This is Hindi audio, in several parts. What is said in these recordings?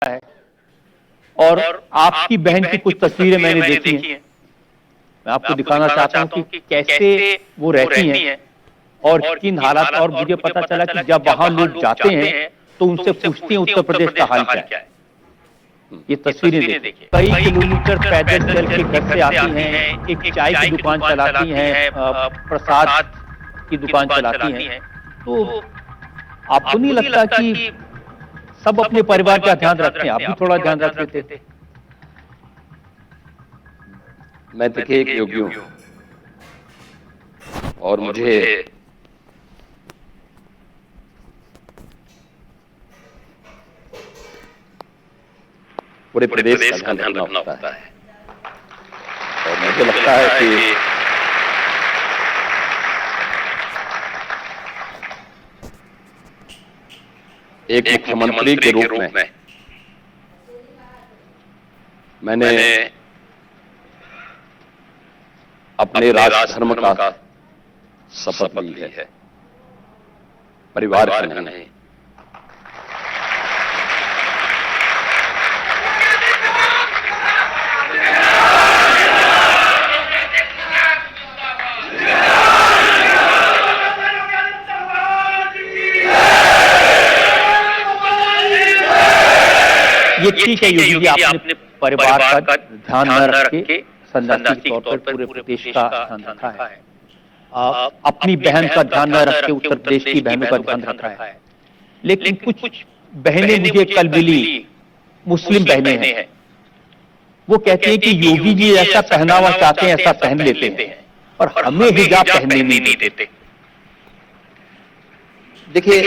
है। और आपकी बहन की कुछ तस्वीरें मैंने देखी हैं। मैं आपको दिखाना चाहता हूं कि कैसे वो रहती हैं और किन हालात। और मुझे पता चला कि जब वहां लोग जाते हैं तो उनसे पूछते हैं उत्तर प्रदेश का हाल क्या है। ये तस्वीरें देखिए, कई किलोमीटर पैदल चल के घर से आती हैं, एक चाय की दुकान चलाती हैं, प्रसाद की दुकान चलाती हैं। तो आपको नहीं लगता कि सब अपने परिवार का ध्यान रखते हैं, आप भी थोड़ा ध्यान रख लेते? मैं देखिए एक योगी हूं और मुझे पूरे प्रदेश का ध्यान रखना होता है। और मुझे लगता है कि एक मुख्यमंत्री के रूप में मैंने अपने राष्ट्र धर्म का शपथ ली है, परिवार का नहीं। ये ठीक है योगी जी, आपने परिवार का ध्यान न रख के सन्यासी के तौर पर पूरे प्रदेश का ध्यान रखा है। अपनी बहन का ध्यान न रख के उत्तर प्रदेश की बहनों का ध्यान रखा है। लेकिन कुछ बहनें मुझे कल मिली, मुस्लिम बहनें हैं, वो कहती हैं कि योगी जी ऐसा पहनावा चाहते हैं ऐसा पहन लेते हैं और हमें हिजाब पहनने नहीं देते। देखिए,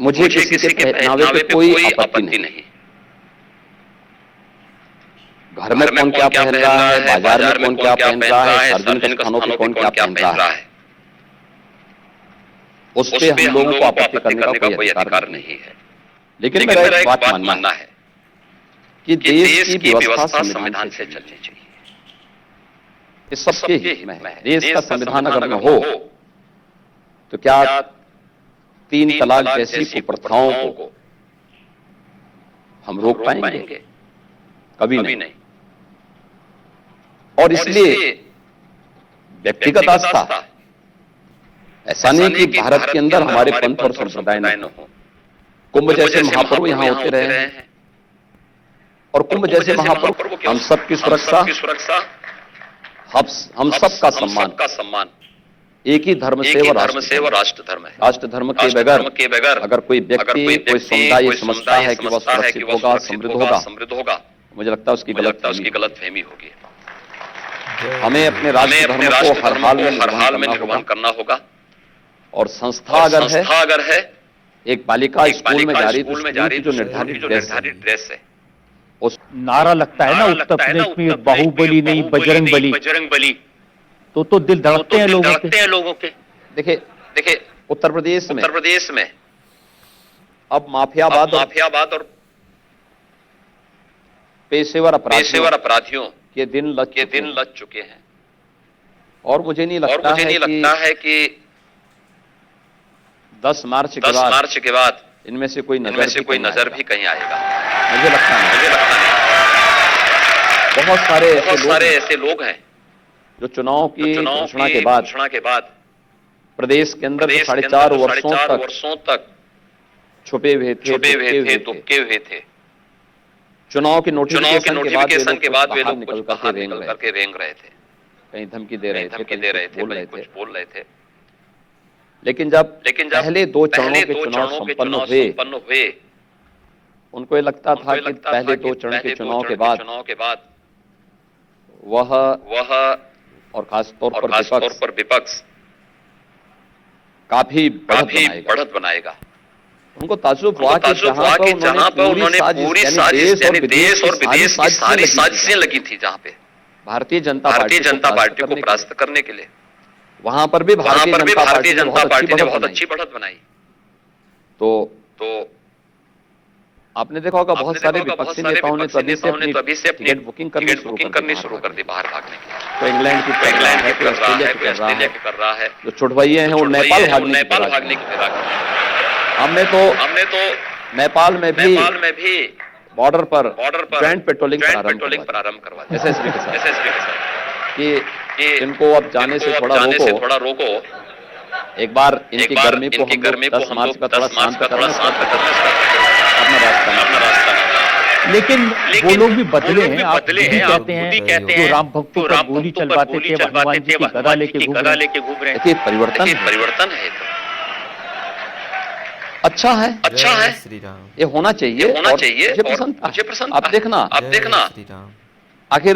मुझे किसी के पहनावे पे कोई आपत्ति नहीं। घर में कौन क्या पहन रहा है, बाजार में कौन क्या पहन रहा है, सार्वजनिक स्थानों पे कौन क्या पहन रहा है, उस पे हम लोगों को आपत्ति करने का कोई अधिकार नहीं है। लेकिन मेरा एक बात मानना है कि देश की व्यवस्था संविधान से चलनी चाहिए। इस सबके हित में है। देश का संविधान अगर न हो तो क्या 3 तलाक जैसी कुप्रथाओं को हम रोक पाएंगे? कभी नहीं। और इसलिए व्यक्तिगत आस्था, ऐसा नहीं कि भारत के अंदर हमारे पंथ और संप्रदाय न हो। कुंभ जैसे महापर्व यहां होते रहे हैं और कुंभ जैसे महापर्व हम सबकी सुरक्षा, हम सबका सम्मान, एक ही धर्म से और राष्ट्र धर्म है। राष्ट्र धर्म के बगैर अगर कोई व्यक्ति, कोई समुदाय समझता है कि वह सुरक्षित होगा, समृद्ध होगा, मुझे लगता है उसकी गलतफहमी होगी। हमें अपने राष्ट्र धर्म को हर हाल में निर्वहन करना होगा। और संस्था अगर है, एक बालिका स्कूल में जा रही जो निर्धारित ड्रेस है, उस नारा लगता है ना उत्तर प्रदेश में, बाहुबली नहीं बजरंग बली, तो दिल धड़कते हैं लोगों के। देखिए उत्तर प्रदेश में अब माफियावाद और पेशेवर अपराधियों के दिन लग चुके हैं। और मुझे नहीं लगता है कि 10 मार्च के बाद इनमें से कोई नजर भी कहीं आएगा। मुझे लगता नहीं। बहुत सारे ऐसे लोग हैं जो चुनाव की घोषणा के बाद प्रदेश के अंदर 4.5 वर्षों तक छुपे हुए थे। चुनाव के नोटिफिकेशन के बाद वे लोग निकल करके रेंग रहे थे, कहीं धमकी दे रहे थे, कुछ बोल रहे थे। लेकिन जब पहले 2 चरणों के चुनाव संपन्न हुए, उनको ये लगता था कि पहले 2 चरण के चुनाव के बाद वह और खासतौर पर विपक्ष काफी बढ़त बनाएगा। उनको ताज्जुब हुआ कि जहां पर उन्होंने पूरी साजिश, यानी देश और विदेश की सारी साजिशें लगी थी, जहां पे भारतीय जनता पार्टी को परास्त करने के लिए, वहां पर भी भारतीय जनता पार्टी ने बहुत अच्छी बढ़त बनाई। तो आपने देखा होगा बहुत सारे विपक्षी नेताओं ने तो अभी से अपनी टिकट बुकिंग करनी शुरू कर दी बाहर भागने के लिए। तो इंग्लैंड की कर रहा है, तो ऑस्ट्रेलिया की कर रहा है, जो छुटभइये हैं वो नेपाल भागने की। हमने तो नेपाल में भी बॉर्डर पर ज्वाइंट पेट्रोलिंग प्रारंभ करवा दी एसएसबी के साथ कि इनको अब जाने से थोड़ा रोको, एक बार इनकी गर्मी को हम लोग 10 मार्च का थोड़ा शांत करना अपना रास्ता। लेकिन वो लोग भी बदले हैं, आप खुद ही कहते हैं जो राम भक्तों पर गोली चलवाते थे हनुमान जी की गदा लेके घूम रहे हैं। देखिए परिवर्तन है, अच्छा है श्री राम। ये होना चाहिए और मुझे पसंद। आप देखना आखिर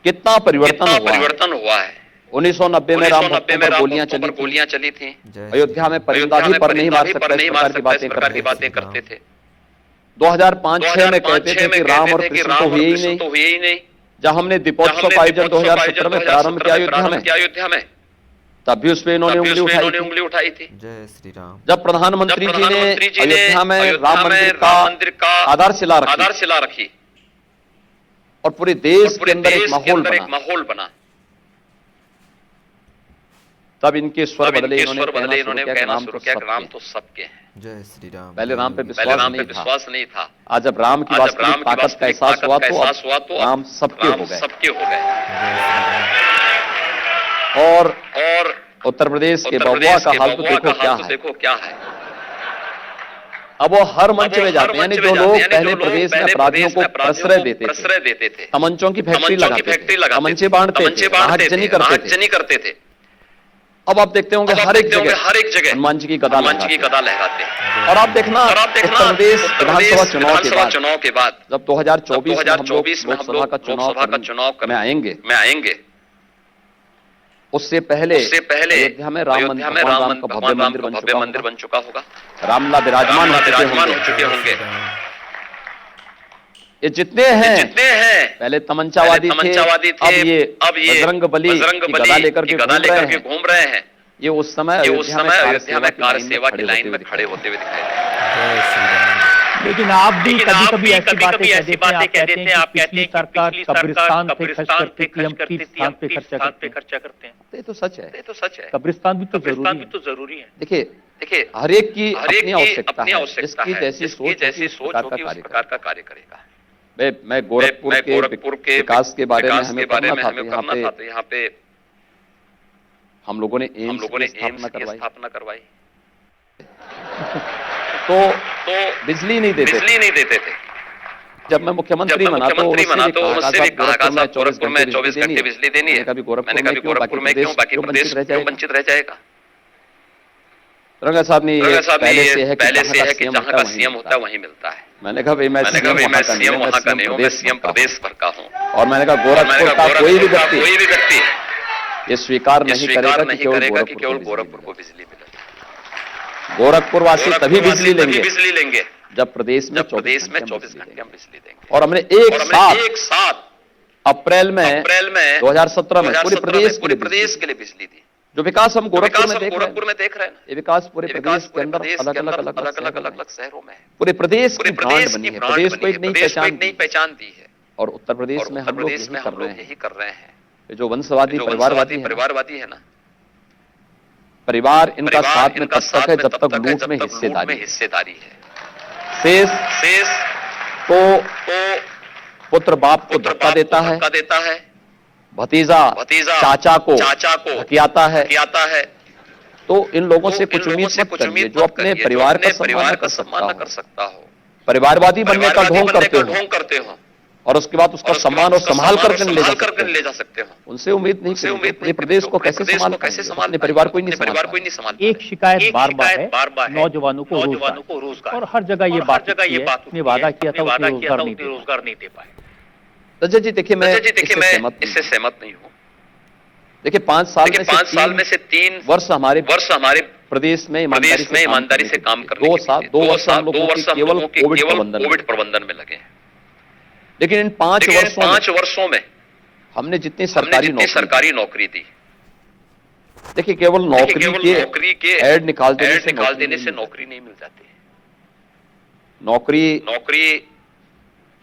कितना परिवर्तन हुआ है। 1990 में राम भक्तों पर गोलियां चली थी, अयोध्या में परिंदा भी पर नहीं मार सकता, इस प्रकार की बातें करते थे। 2005-6 में कहते थे कि राम और कृष्ण तो हुए ही नहीं। जब हमने दीपोत्सव का आयोजन 2017 में प्रारंभ किया अयोध्या में, तब भी उसमें इन्होंने उंगली उठाई थी। जय श्री राम। जब प्रधानमंत्री जी ने अयोध्या में राम मंदिर का आधारशिला रखी और पूरे देश के अंदर एक माहौल बना, तब इनके स्वर बदले, इन्होंने कहना शुरू किया कि राम तो सबके हैं। जय श्री राम। पहले राम पे विश्वास नहीं था। आज जब राम की वास्तविक ताकत का एहसास हुआ तो राम सबके हो गए। और उत्तर प्रदेश के बबुआ का हाल तो देखो क्या है। अब वो हर मंच में जाते हैं, यानी जो लोग पहले प्रदेश में अपराधियों को प्रश्रय देते थे, तमंचों की फैक्ट्री लगाते थे, तमंचे बांटते थे, राहतजनी करते थे, अब आप देखते होंगे हर एक जगह हनुमान जी की गदा लहराते हैं। और आप देखना उत्तर प्रदेश विधानसभा चुनाव के बाद जब 2024 में हम लोग लोकसभा का चुनाव में आएंगे, उससे पहले अयोध्या में राम का भव्य मंदिर बन चुका होगा, रामलला विराजमान हो चुके होंगे। ये जितने हैं पहले तमंचावादी थे, अब ये बजरंगबली की गदा लेकर के घूम रहे हैं। ये उस समय अयोध्या में कार सेवा की लाइन में खड़े होते हुए दिखाई। लेकिन आप भी कभी-कभी ऐसी बातें कहते हैं, आप कहते हैं सरकार कब्रिस्तान पे खर्च करती है, हम तीर्थस्थान पे खर्चा करते हैं। ये तो सच है, कब्रिस्तान भी तो जरूरी है। देखिए हर एक की अपनी आवश्यकता है, जिसकी जैसी सोच उस प्रकार का कार्य करेगा। मैं गोरखपुर के विकास के बारे में हमें पढ़ना था, यहाँ पे हम लोगों ने एम्स की स्थापना करवाई तो बिजली नहीं देते थे। जब मैं मुख्यमंत्री बना तो उससे भी कहा गोरखपुर में 24 घंटे बिजली देनी है। मैंने कहा गोरखपुर में क्यों, बाकी प्रदेश वंचित रह जाएगा। रंगा साहब ने पहले से है कि जहाँ का सीएम होता है वहीं मिलता है। मैंने कहा भाई मैं सीएम वहाँ का नहीं हूँ, मैं सीएम प्रदेश भर का हूँ। और मैंने कहा गोरखपुर का कोई भी व्यक्ति ये स्वीकार नहीं करेगा कि केवल गोरखपुर को बिजली मिले। गोरखपुर वासी तभी बिजली लेंगे जब प्रदेश में 24 घंटे हम बिजली देंगे। और हमने एक साथ अप्रैल में 2017 में पूरे प्रदेश के लिए बिजली दी। जो विकास हम गोरखपुर में देख रहे हैं, ये विकास पूरे प्रदेश के अंदर अलग-अलग शहरों में पूरे प्रदेश की ब्रांड बनी है, प्रदेश को एक नई पहचान दी है। और उत्तर प्रदेश में हम लोग यही कर रहे हैं। जो वंशवादी परिवारवादी है ना, परिवार इनका साथ में तब तक है जब तक लूट में हिस्सेदारी है। शेष को पुत्र बाप को धक्का देता है, भतीजा चाचा को हथियाता है। तो इन लोगों से कुछ उम्मीद मत करिए जो अपने परिवार का सम्मान न कर सकता हो, परिवारवादी बनने का ढोंग करते हो और उसके बाद उसका सम्मान और संभाल कर ले जा सकते हो। उनसे उम्मीद नहीं करिए। प्रदेश को कैसे संभाल, अपने परिवार को ही नहीं संभाल। एक शिकायत बार-बार नौजवानों को रोजगार, और हर जगह ये बात ने वादा किया था, रोजगार नहीं दे पाए। रजत जी देखिए मैं इससे सहमत नहीं हूँ। देखिए 5 साल में से 3 वर्ष हमारे प्रदेश में ईमानदारी से काम करने 2 वर्ष हम लोगों के केवल कोविड प्रबंधन में लगे हैं। लेकिन इन 5 वर्षों में हमने जितनी सरकारी नौकरी दी, देखिए केवल नौकरी के ऐड निकाल देने से नौकरी नहीं मिल जाती। नौकरी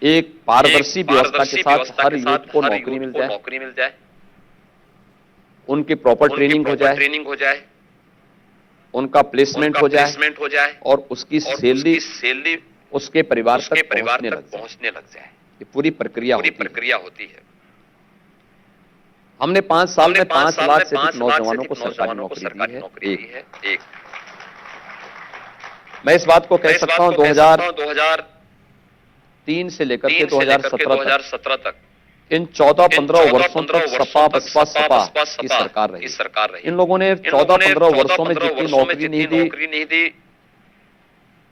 एक पारदर्शी व्यवस्था के साथ हर यूथ को नौकरी मिल जाए, उनकी प्रॉपर ट्रेनिंग हो जाए, उनका प्लेसमेंट हो जाए और उसकी सैलरी उसके परिवार उसके तक परिवार पहुंचने तक लग जाए। पहुंचने लग जाए। ये पूरी प्रक्रिया पूरी होती है। प्रक्रिया होती है। हमने 5 साल हमने में 5 लाख से अधिक 5 लाख से नौजवानों को अधिक सरकारी नौजवानों को नौकरी दी सरकारी है। नौकरी दी है। एक मैं इस बात को मैं कह इस सकता बात हूं को कह सकता हूं 2003 से लेकर के 2003 से लेकर के 2017 तक 2017 तक इन 14-15 वर्षों 14-15 तक वर्षों सपा तक बसपा सपा सपा बसपा की सपा सरकार की रही। सरकार रही। इन लोगों ने 14-15 वर्षों में जितनी नौकरी नहीं दी दी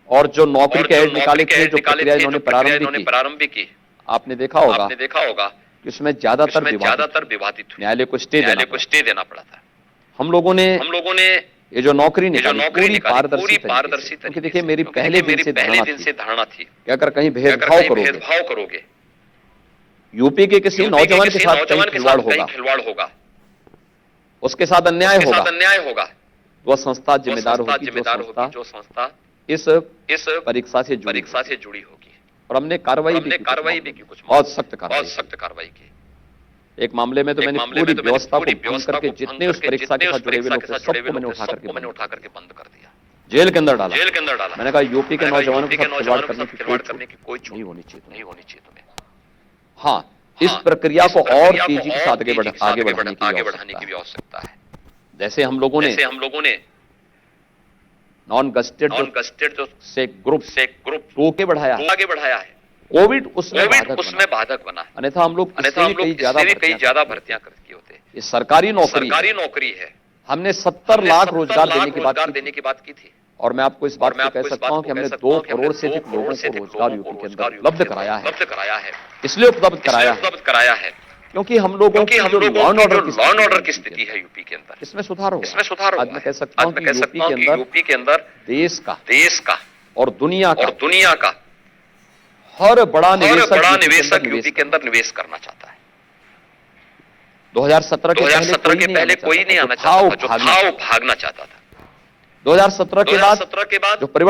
और जो नौकरी और के जो ऐड निकाले नौकरी के थे, ऐड जो निकाले प्रक्रिया थे, जो इन्होंने प्रक्रिया प्रारंभ इन्होंने की, प्रारंभ की, आपने देखा होगा आपने देखा होगा कि उसमें ज्यादातर इसमें ज्यादातर विवादित हुई। न्यायालय को स्टे न्यायालय देना को पड़ा। स्टे देना पड़ा था। हम लोगों ने ये ये जो नौकरी जो निकाली नौकरी पूरी निकाली पारदर्शी पूरी तरीके पारदर्शी से। तरीके क्योंकि से। देखिए मेरी क्योंकि पहले मेरी दिन से पहले धारणा दिन थी से धारणा थी कि अगर कहीं कि अगर भेदभाव कहीं करोगे, भेदभाव करोगे, यूपी के किसी यूपी नौजवान के किसी साथ नौजवान कहीं के खिलवाड़ साथ कहीं होगा, खिलवाड़ होगा, उसके साथ अन्याय उसके होगा, साथ अन्याय होगा, तो वह संस्था वो जिम्मेदार संस्था होगी, जिम्मेदार होगी, जो संस्था इस इस परीक्षा से जुड़ी परीक्षा से जुड़ी होगी। और हमने कार्रवाई भी की, कुछ बहुत सख्त बहुत सख्त कार्रवाई की। एक मामले में तो एक मैंने मामले पूरी में तो मैंने व्यवस्था पूरी को भंग व्यवस्था करके को जितने भंग उस करके परीक्षा के जितने साथ उस जुड़े हुए परीक्षा लोग के थे साथ जुड़े हुए सबको मैंने लोग थे, उठा करके सबको मैंने उठा करके बंद कर दिया, जेल के अंदर डाला। जेल के अंदर डाला। मैंने कहा यूपी के मैंने कहा नौजवानों यूपी के के साथ खिलवाड़ नौजवानों के करने साथ की खिलवाड़ करने की कोई नहीं होनी चाहिए। नहीं होनी चाहिए तुम्हें। हाँ, इस प्रक्रिया को और तेजी के साथ आगे बढ़ाने की आवश्यकता है। जैसे हम लोगों ने नॉन गस्टेड जो से ग्रुप को आगे बढ़ाया है। आगे बढ़ाया है। कोविड उसमें उसमें बाधक बना। अन्यथा हम लोग अन्यथा हम लोग कई ज्यादा भर्तियां की होते। ये सरकारी नौकरी है। हमने 70 लाख रोजगार देने की बात की थी। और मैं आपको इस बात को कह सकता हूं कि हमने 2 करोड़ से अधिक लोगों को रोजगार यूपी के अंदर उपलब्ध कराया है। इसलिए उपलब्ध कराया है क्योंकि हम लोगों की जो लॉ एंड ऑर्डर की स्थिति है यूपी के अंदर, इसमें सुधार होगा। आज मैं कह सकता आज हूं मैं कि कह सकता हूं कि यूपी के अंदर देश का और दुनिया का हर बड़ा निवेशक यूपी के अंदर निवेश करना चाहता है। 2017 के पहले कोई नहीं आना चाहता था, जो था वो भागना चाहता था। 2017 के बाद जो परिवर्तन